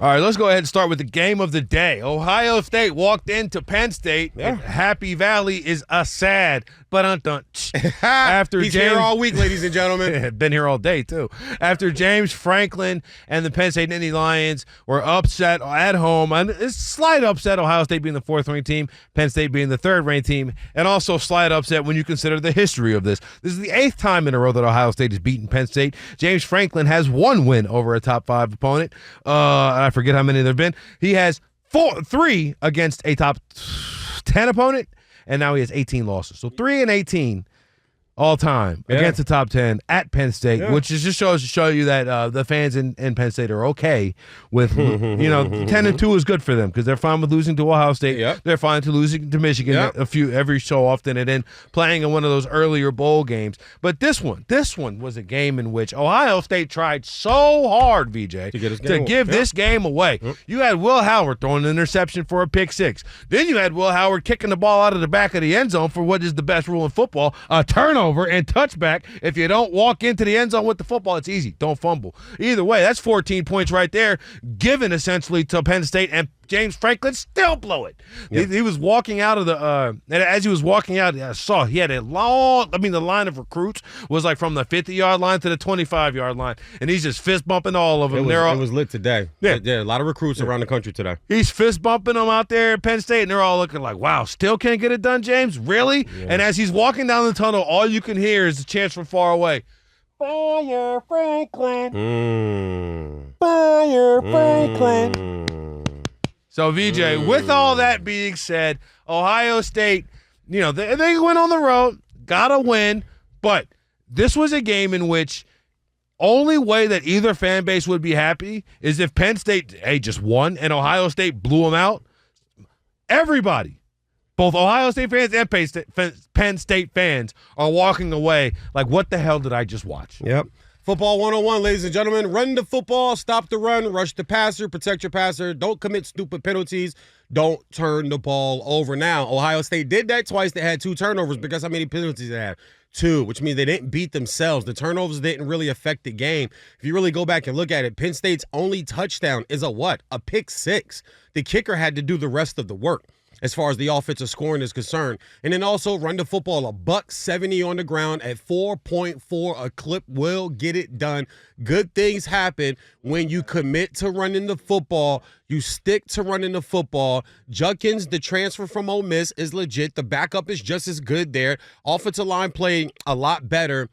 All right, let's go ahead and start with the game of the day. Ohio State walked into Penn State. Yeah. Happy Valley is a sad, but after He's here all week, ladies and gentlemen. Been here all day, too. After James Franklin and the Penn State Nittany Lions were upset at home, and it's slight upset, Ohio State being the fourth-ranked team, Penn State being the third-ranked team, and also slight upset when you consider the history of this. This is the 8th time in a row that Ohio State has beaten Penn State. James Franklin has one win over a top-5 opponent. I forget how many there have been. He has 3 against a top 10 opponent, and now he has 18 losses. So 3-18 all time against the top 10 at Penn State, which is just shows to show you that the fans in Penn State are okay with 10-2 is good for them because they're fine with losing to Ohio State. Yep. They're fine to losing to Michigan every so often, and then playing in one of those earlier bowl games. But this one was a game in which Ohio State tried so hard, VJ, to give this game away. Yep. You had Will Howard throwing an interception for a pick 6. Then you had Will Howard kicking the ball out of the back of the end zone for what is the best rule in football, a turnover and touchback. If you don't walk into the end zone with the football, it's easy. Don't fumble. Either way, that's 14 points right there, given essentially to Penn State, and James Franklin still blew it. Yep. He was walking out of the and as he was walking out, I saw he had the line of recruits was like from the 50-yard line to the 25-yard line, and he's just fist bumping all of them. It was lit today. Yeah, a lot of recruits around the country today. He's fist bumping them out there at Penn State, and they're all looking like, wow, still can't get it done, James? Really? Yeah. And as he's walking down the tunnel, all you can hear is the chants from far away. Fire Franklin. Fire Franklin. So, VJ, with all that being said, Ohio State, they went on the road, got a win, but this was a game in which only way that either fan base would be happy is if Penn State, just won and Ohio State blew them out. Everybody, both Ohio State fans and Penn State fans, are walking away like, what the hell did I just watch? Yep. Football 101, ladies and gentlemen. Run the football, stop the run, rush the passer, protect your passer. Don't commit stupid penalties. Don't turn the ball over. Now, Ohio State did that twice. They had 2 turnovers, because how many penalties they had? 2, which means they didn't beat themselves. The turnovers didn't really affect the game. If you really go back and look at it, Penn State's only touchdown is a pick 6. The kicker had to do the rest of the work as far as the offensive scoring is concerned. And then also run the football, $170 on the ground at 4.4 a clip will get it done. Good things happen when you commit to running the football. You stick to running the football. Judkins, the transfer from Ole Miss, is legit. The backup is just as good there. Offensive line playing a lot better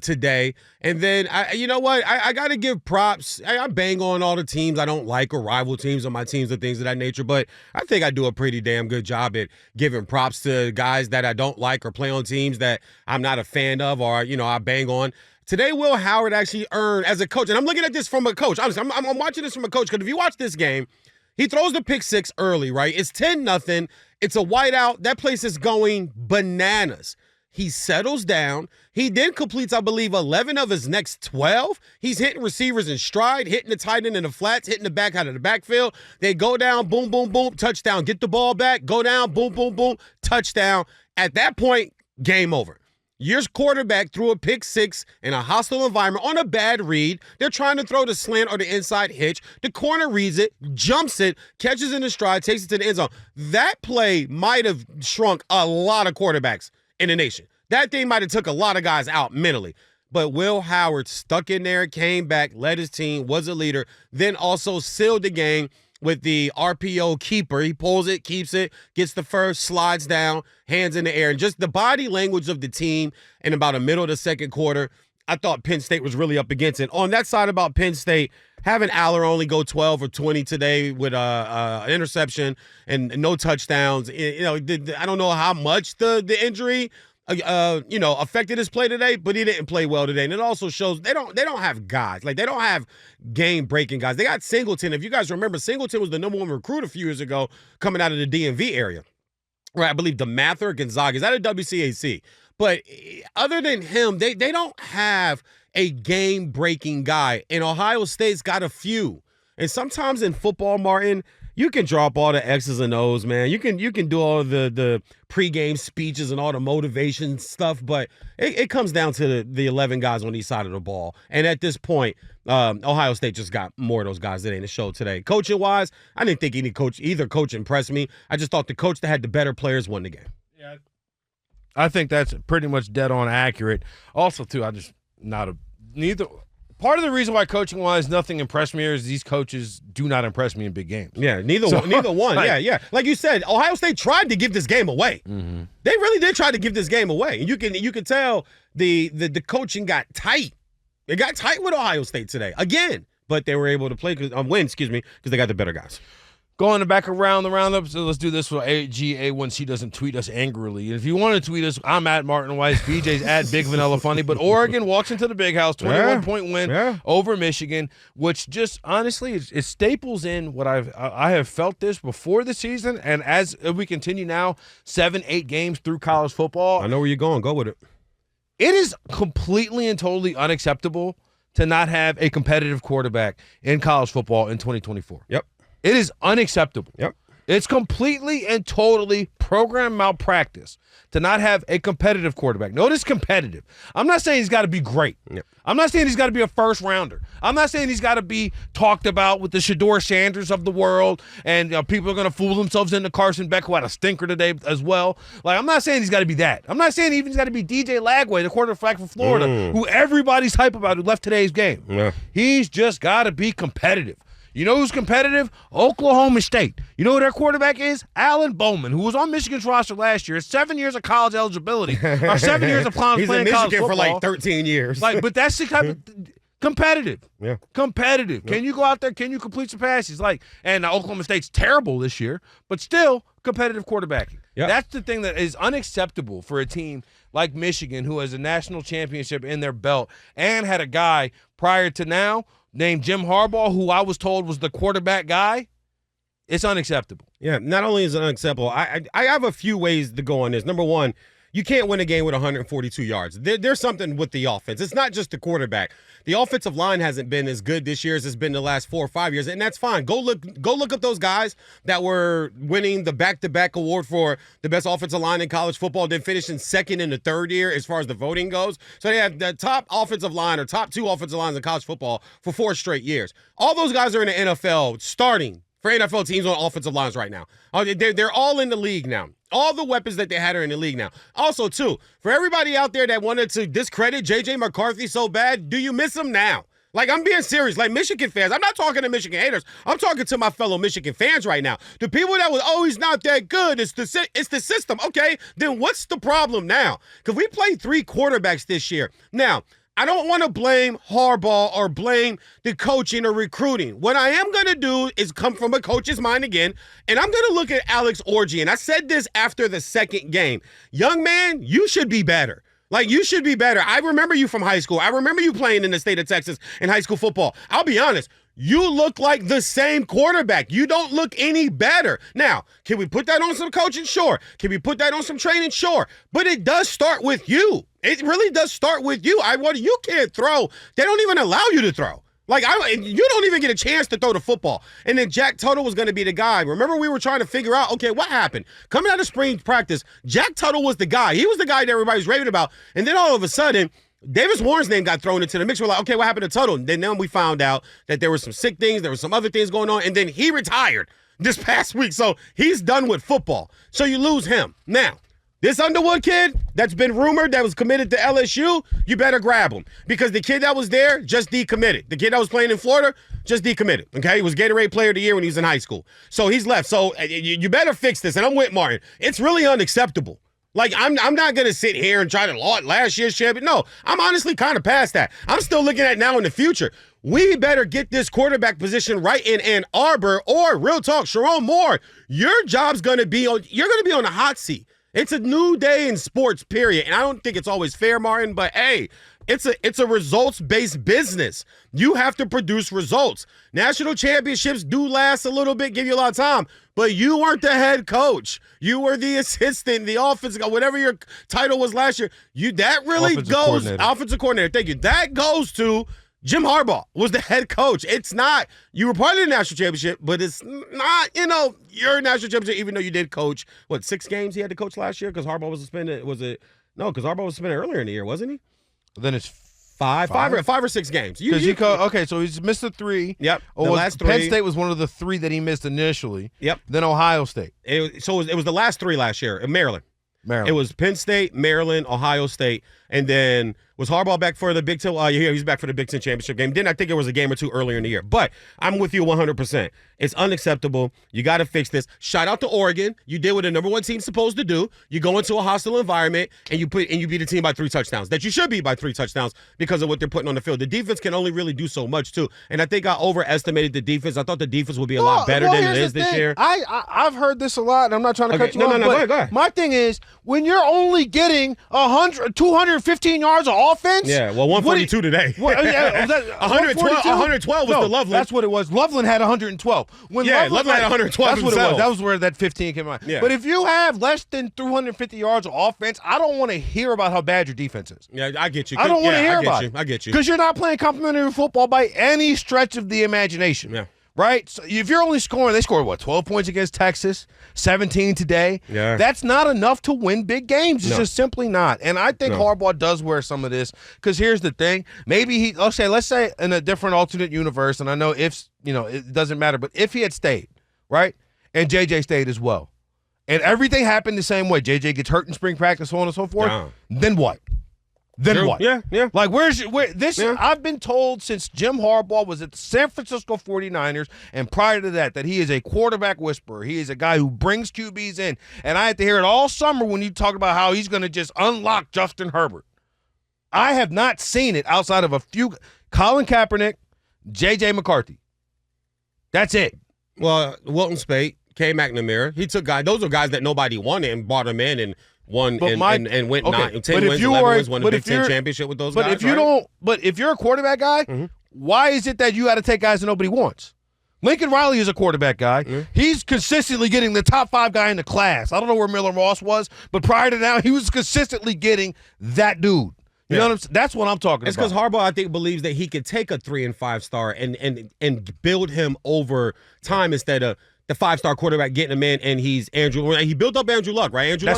today. And then, you know what? I got to give props. I bang on all the teams I don't like, or rival teams on my teams, or things of that nature, but I think I do a pretty damn good job at giving props to guys that I don't like or play on teams that I'm not a fan of, or, I bang on. Today, Will Howard actually earned, as a coach, and I'm looking at this from a coach. I'm watching this from a coach, because if you watch this game, he throws the pick 6 early, right? It's 10-0. It's a whiteout. That place is going bananas. He settles down. He then completes, I believe, 11 of his next 12. He's hitting receivers in stride, hitting the tight end in the flats, hitting the back out of the backfield. They go down, boom, boom, boom, touchdown. Get the ball back, go down, boom, boom, boom, touchdown. At that point, game over. Your quarterback threw a pick 6 in a hostile environment on a bad read. They're trying to throw the slant or the inside hitch. The corner reads it, jumps it, catches in the stride, takes it to the end zone. That play might have shrunk a lot of quarterbacks in the nation. That thing might have took a lot of guys out mentally. But Will Howard stuck in there, came back, led his team, was a leader, then also sealed the game with the RPO keeper. He pulls it, keeps it, gets the first, slides down, hands in the air. And just the body language of the team in about the middle of the second quarter, I thought Penn State was really up against it. On that side about Penn State, having Aller only go 12 or 20 today with an interception and no touchdowns, I don't know how much the injury affected his play today, but he didn't play well today. And it also shows they don't have guys. Like, they don't have game-breaking guys. They got Singleton. If you guys remember, Singleton was the number 1 recruit a few years ago coming out of the DMV area. Right, I believe DeMatha, Gonzaga. Is that a WCAC? But other than him, they don't have a game-breaking guy. And Ohio State's got a few. And sometimes in football, Martin, you can drop all the X's and O's, man. You can do all the pregame speeches and all the motivation stuff, but it comes down to the 11 guys on each side of the ball. And at this point, Ohio State just got more of those guys that ain't the show today. Coaching-wise, I didn't think either coach impressed me. I just thought the coach that had the better players won the game. Yeah, I think that's pretty much dead on accurate. Also, too, part of the reason why coaching-wise nothing impressed me is these coaches do not impress me in big games. Yeah, neither one. Yeah. Like you said, Ohio State tried to give this game away. Mm-hmm. They really did try to give this game away. And you can tell the coaching got tight. It got tight with Ohio State today again, but they were able to win, because they got the better guys. Going back around the roundup, so let's do this so AGA1C doesn't tweet us angrily. And if you want to tweet us, I'm at Martin Weiss. BJ's at Big Vanilla Funny. But Oregon walks into the Big House, 21-point win over Michigan, which just honestly it staples in what I have felt this before the season, and as we continue now, 7-8 games through college football. I know where you're going. Go with it. It is completely and totally unacceptable to not have a competitive quarterback in college football in 2024. Yep. It is unacceptable. Yep. It's completely and totally program malpractice to not have a competitive quarterback. Notice competitive. I'm not saying he's got to be great. Yep. I'm not saying he's got to be a first rounder. I'm not saying he's got to be talked about with the Shedeur Sanders of the world, and people are going to fool themselves into Carson Beck, who had a stinker today as well. Like, I'm not saying he's got to be that. I'm not saying even he's got to be DJ Lagway, the quarterback for Florida, who everybody's hype about, who left today's game. Yeah. He's just got to be competitive. You know who's competitive? Oklahoma State. You know who their quarterback is? Alan Bowman, who was on Michigan's roster last year. 7 years of college eligibility, or 7 years of playing college football. He's in Michigan for like 13 years. But that's the type of competitive. Yeah. Competitive. Can you go out there? Can you complete some passes? And Oklahoma State's terrible this year, but still competitive quarterbacking. Yep. That's the thing that is unacceptable for a team like Michigan, who has a national championship in their belt and had a guy prior to now named Jim Harbaugh, who I was told was the quarterback guy. It's unacceptable. Yeah, not only is it unacceptable, I have a few ways to go on this. Number one, you can't win a game with 142 yards. There's something with the offense. It's not just the quarterback. The offensive line hasn't been as good this year as it's been the last 4 or 5 years, and that's fine. Go look up those guys that were winning the back-to-back award for the best offensive line in college football, then finishing second in the third year as far as the voting goes. So they have the top offensive line or top 2 offensive lines in college football for 4 straight years. All those guys are in the NFL starting for NFL teams on offensive lines right now. They're all in the league now. All the weapons that they had are in the league now. Also, too, for everybody out there that wanted to discredit J.J. McCarthy so bad, do you miss him now? Like, I'm being serious. Like, Michigan fans, I'm not talking to Michigan haters. I'm talking to my fellow Michigan fans right now. The people that was, he's not that good. It's the system. Okay, then what's the problem now? Because we played 3 quarterbacks this year. Now, I don't want to blame Harbaugh or blame the coaching or recruiting. What I am going to do is come from a coach's mind again, and I'm going to look at Alex Orji. And I said this after the second game. Young man, you should be better. Like, you should be better. I remember you from high school. I remember you playing in the state of Texas in high school football. I'll be honest. You look like the same quarterback. You don't look any better. Now, can we put that on some coaching? Sure. Can we put that on some training? Sure. But it does start with you. It really does start with you. You can't throw. They don't even allow you to throw. Like, you don't even get a chance to throw the football. And then Jack Tuttle was going to be the guy. Remember, we were trying to figure out, okay, what happened? Coming out of spring practice, Jack Tuttle was the guy. He was the guy that everybody's raving about. And then all of a sudden, Davis Warren's name got thrown into the mix. We're like, okay, what happened to Tuttle? And then we found out that there were some sick things. There were some other things going on. And then he retired this past week. So he's done with football. So you lose him. Now, this Underwood kid that's been rumored that was committed to LSU, you better grab him. Because the kid that was there just decommitted. The kid that was playing in Florida just decommitted. Okay? He was Gatorade Player of the Year when he was in high school. So he's left. So you better fix this. And I'm with Martin. It's really unacceptable. Like, I'm not going to sit here and try to laud last year's champion. No, I'm honestly kind of past that. I'm still looking at now in the future. We better get this quarterback position right in Ann Arbor, or real talk, Sharon Moore, your job's going to be on, you're going to be on the hot seat. It's a new day in sports, period. And I don't think it's always fair, Martin, but hey, it's a results-based business. You have to produce results. National championships do last a little bit, give you a lot of time, but you weren't the head coach. You were the assistant, the offensive, whatever your title was last year. That really goes, offensive coordinator, thank you. That goes to Jim Harbaugh was the head coach. It's not, you were part of the national championship, but it's not, your national championship, even though you did coach, 6 games he had to coach last year because Harbaugh was suspended? No, because Harbaugh was suspended earlier in the year, wasn't he? Then it's five or 6 games. Okay, so he's missed the 3. Yep, the last 3. Penn State was one of the 3 that he missed initially. Yep. Then Ohio State. It was the last 3 last year in Maryland. It was Penn State, Maryland, Ohio State, and then was Harbaugh back for the Big Ten? He's back for the Big Ten championship game. Then I think it was a game or 2 earlier in the year. But I'm with you 100%. It's unacceptable. You got to fix this. Shout out to Oregon. You did what the number 1 team's supposed to do. You go into a hostile environment and you beat a team by 3 touchdowns. That you should beat by 3 touchdowns because of what they're putting on the field. The defense can only really do so much too. And I think I overestimated the defense. I thought the defense would be a lot better than it is this year. I've heard this a lot, and I'm not trying to cut you off. No, go ahead. My thing is, when you're only getting 215 yards of offense. Yeah, well, 142 today. 112 was the Loveland. That's what it was. Loveland had 112. Loveland had 112 That's what it himself. was. That was where that 15 came out. Yeah. But if you have less than 350 yards of offense, I don't want to hear about how bad your defense is. Yeah, I get you. I don't want to hear about it. I get you. Because you're not playing complimentary football by any stretch of the imagination. Yeah. Right? So if you're only scoring, they scored 12 points against Texas, 17 today. Yeah. That's not enough to win big games. It's just simply not. And I think Harbaugh does wear some of this because here's the thing. Maybe let's say in a different alternate universe, and I know it doesn't matter, but if he had stayed, right? And JJ stayed as well. And everything happened the same way. JJ gets hurt in spring practice, so on and so forth. Then what? Then what? Yeah. Like, I've been told since Jim Harbaugh was at the San Francisco 49ers, and prior to that he is a quarterback whisperer. He is a guy who brings QBs in. And I had to hear it all summer when you talk about how he's going to just unlock Justin Herbert. I have not seen it outside of a few. Colin Kaepernick, J.J. McCarthy. That's it. Well, Wilton Spate, K. McNamara. He took guys. Those are guys that nobody wanted and brought him in and won and went 10 wins, 11 wins, won the Big Ten championship with those guys. But if you're a quarterback guy, why is it that you got to take guys that nobody wants? Lincoln Riley is a quarterback guy. He's consistently getting the top 5 guy in the class. I don't know where Miller Moss was, but prior to now, he was consistently getting that dude. You know what I'm saying? That's what I'm talking about. It's because Harbaugh, I think, believes that he could take a 3 and 5 star and build him over time instead of the 5-star quarterback getting him in, and he built up Andrew Luck, right? Andrew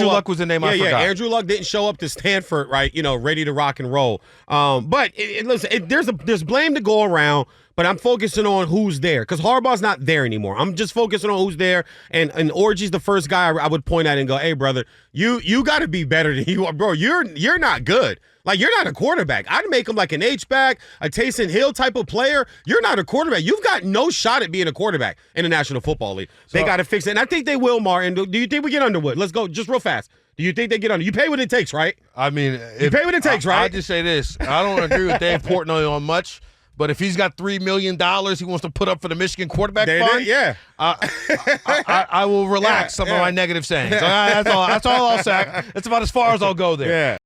Luck was the name I forgot. Yeah, Andrew Luck didn't show up to Stanford, right? Ready to rock and roll. But listen, there's blame to go around, but I'm focusing on who's there because Harbaugh's not there anymore. I'm just focusing on who's there, and Orgy's the first guy I would point at and go, hey, brother, you got to be better than you are, bro. You're not good. Like, you're not a quarterback. I'd make him like an H-back, a Taysom Hill type of player. You're not a quarterback. You've got no shot at being a quarterback in the National Football League. They got to fix it. And I think they will, Martin. Do you think we get Underwood? Let's go just real fast. Do you think they get under? You pay what it takes, right? I mean, you pay what it takes, right? I just say this. I don't agree with Dave Portnoy on much. But if he's got $3 million he wants to put up for the Michigan quarterback fund, I will relax some of my negative sayings. That's all I'll say. That's about as far as I'll go there. Yeah.